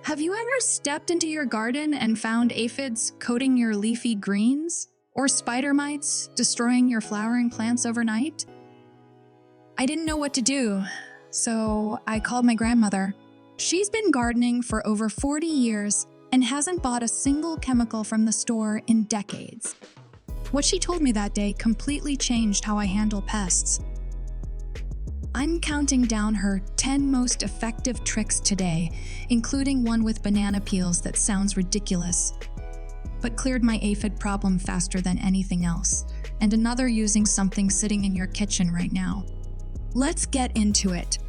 Have you ever stepped into your garden and found aphids coating your leafy greens? Or spider mites destroying your flowering plants overnight? I didn't know what to do, so I called my grandmother. She's been gardening for over 40 years and hasn't bought a single chemical from the store in decades. What she told me that day completely changed how I handle pests. I'm counting down her 10 most effective tricks today, including one with banana peels that sounds ridiculous, but cleared my aphid problem faster than anything else, and another using something sitting in your kitchen right now. Let's get into it.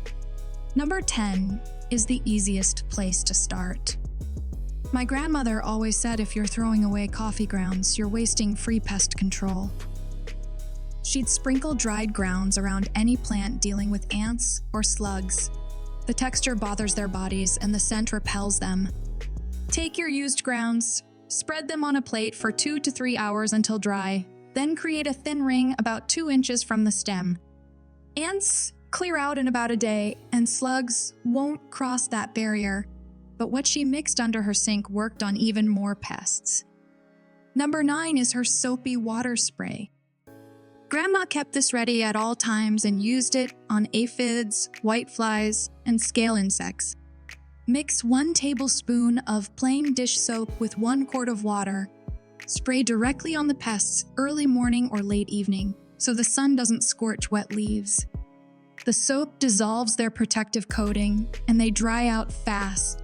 Number 10 is the easiest place to start. My grandmother always said if you're throwing away coffee grounds, you're wasting free pest control. She'd sprinkle dried grounds around any plant dealing with ants or slugs. The texture bothers their bodies and the scent repels them. Take your used grounds, spread them on a plate for 2 to 3 hours until dry, then create a thin ring about 2 inches from the stem. Ants clear out in about a day, and slugs won't cross that barrier, but what she mixed under her sink worked on even more pests. Number 9 is her soapy water spray. Grandma kept this ready at all times and used it on aphids, whiteflies, and scale insects. Mix 1 tablespoon of plain dish soap with 1 quart of water. Spray directly on the pests early morning or late evening, so the sun doesn't scorch wet leaves. The soap dissolves their protective coating, and they dry out fast.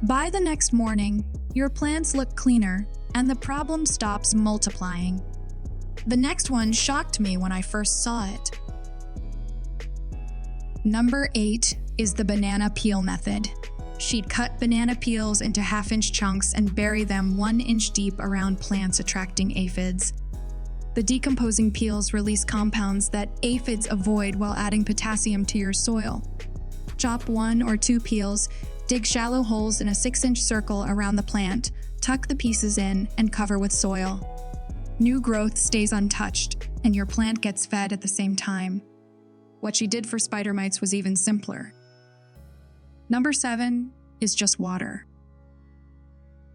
By the next morning, your plants look cleaner, and the problem stops multiplying. The next one shocked me when I first saw it. Number 8 is the banana peel method. She'd cut banana peels into half-inch chunks and bury them 1 inch deep around plants attracting aphids. The decomposing peels release compounds that aphids avoid while adding potassium to your soil. Chop 1 or 2 peels, dig shallow holes in a 6-inch circle around the plant, tuck the pieces in, and cover with soil. New growth stays untouched, and your plant gets fed at the same time. What she did for spider mites was even simpler. Number 7 is just water.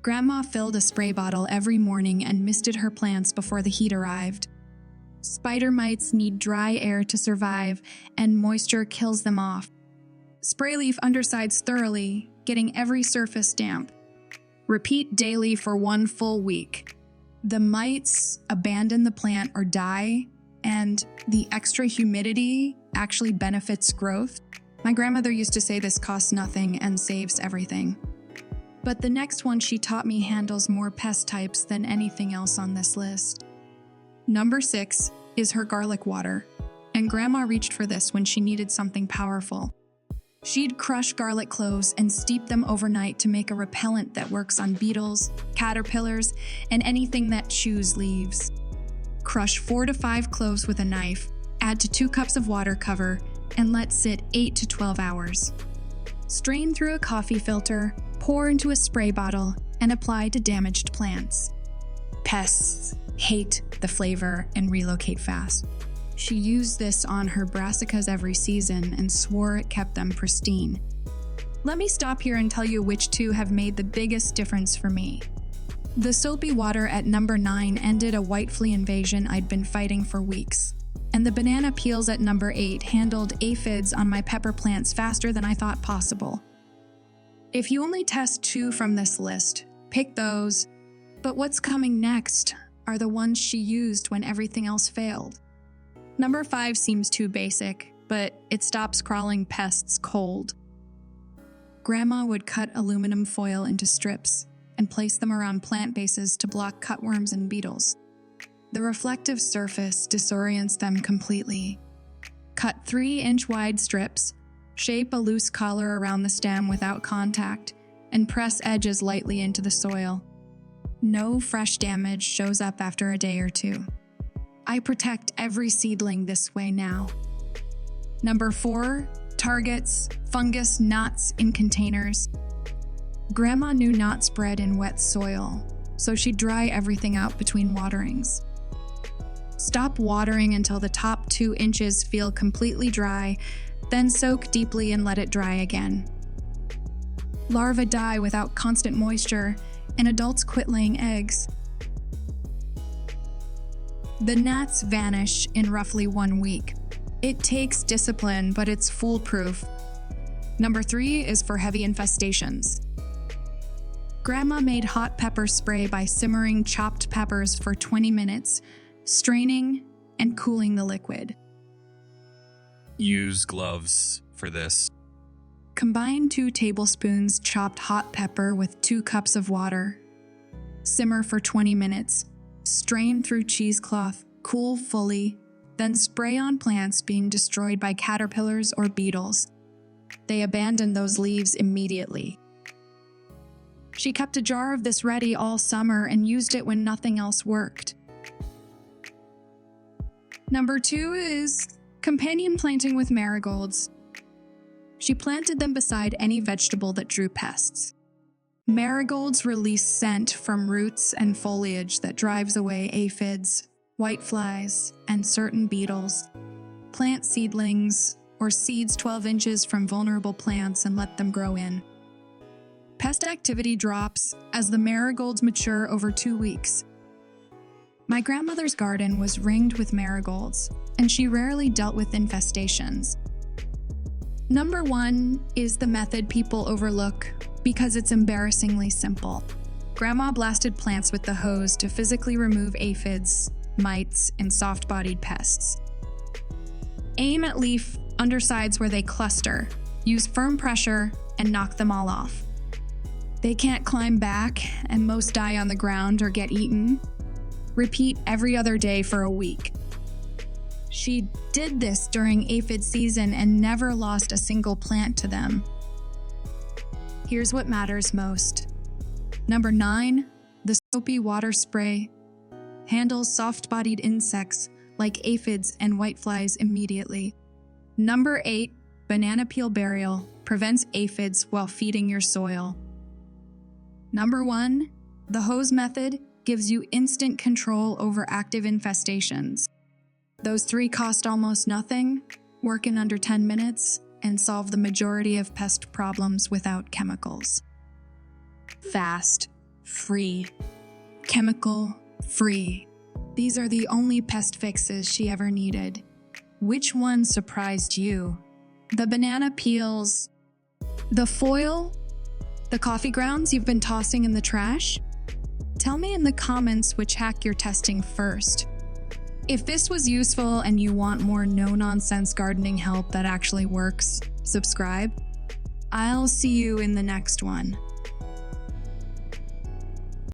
Grandma filled a spray bottle every morning and misted her plants before the heat arrived. Spider mites need dry air to survive, and moisture kills them off. Spray leaf undersides thoroughly, getting every surface damp. Repeat daily for 1 full week. The mites abandon the plant or die, and the extra humidity actually benefits growth. My grandmother used to say this costs nothing and saves everything. But the next one she taught me handles more pest types than anything else on this list. Number 6 is her garlic water, and Grandma reached for this when she needed something powerful. She'd crush garlic cloves and steep them overnight to make a repellent that works on beetles, caterpillars, and anything that chews leaves. Crush 4 to 5 cloves with a knife, add to 2 cups of water, cover, and let sit 8 to 12 hours. Strain through a coffee filter, pour into a spray bottle, and apply to damaged plants. Pests hate the flavor and relocate fast. She used this on her brassicas every season and swore it kept them pristine. Let me stop here and tell you which 2 have made the biggest difference for me. The soapy water at number 9 ended a white flea invasion I'd been fighting for weeks. And the banana peels at number 8 handled aphids on my pepper plants faster than I thought possible. If you only test 2 from this list, pick those. But what's coming next are the ones she used when everything else failed. Number 5 seems too basic, but it stops crawling pests cold. Grandma would cut aluminum foil into strips and place them around plant bases to block cutworms and beetles. The reflective surface disorients them completely. Cut 3-inch wide strips, shape a loose collar around the stem without contact, and press edges lightly into the soil. No fresh damage shows up after a day or 2. I protect every seedling this way now. Number 4, targets fungus knots in containers. Grandma knew knots bred in wet soil, so she'd dry everything out between waterings. Stop watering until the top 2 inches feel completely dry, then soak deeply and let it dry again. Larvae die without constant moisture, and adults quit laying eggs. The gnats vanish in roughly 1 week. It takes discipline, but it's foolproof. Number 3 is for heavy infestations. Grandma made hot pepper spray by simmering chopped peppers for 20 minutes, straining and cooling the liquid. Use gloves for this. Combine 2 tablespoons chopped hot pepper with 2 cups of water. Simmer for 20 minutes. Strain through cheesecloth, cool fully, then spray on plants being destroyed by caterpillars or beetles. They abandon those leaves immediately. She kept a jar of this ready all summer and used it when nothing else worked. Number 2 is companion planting with marigolds. She planted them beside any vegetable that drew pests. Marigolds release scent from roots and foliage that drives away aphids, whiteflies, and certain beetles. Plant seedlings or seeds 12 inches from vulnerable plants and let them grow in. Pest activity drops as the marigolds mature over 2 weeks. My grandmother's garden was ringed with marigolds, and she rarely dealt with infestations. Number 1 is the method people overlook because it's embarrassingly simple. Grandma blasted plants with the hose to physically remove aphids, mites, and soft-bodied pests. Aim at leaf undersides where they cluster, use firm pressure, and knock them all off. They can't climb back, and most die on the ground or get eaten. Repeat every other day for a week. She did this during aphid season and never lost a single plant to them. Here's what matters most. Number 9, the soapy water spray handles soft-bodied insects like aphids and whiteflies immediately. Number 8, banana peel burial prevents aphids while feeding your soil. Number 1, the hose method gives you instant control over active infestations. Those 3 cost almost nothing, work in under 10 minutes, and solve the majority of pest problems without chemicals. Fast, free, chemical-free. These are the only pest fixes she ever needed. Which one surprised you? The banana peels, the foil, the coffee grounds you've been tossing in the trash? Tell me in the comments which hack you're testing first. If this was useful and you want more no-nonsense gardening help that actually works, subscribe. I'll see you in the next one.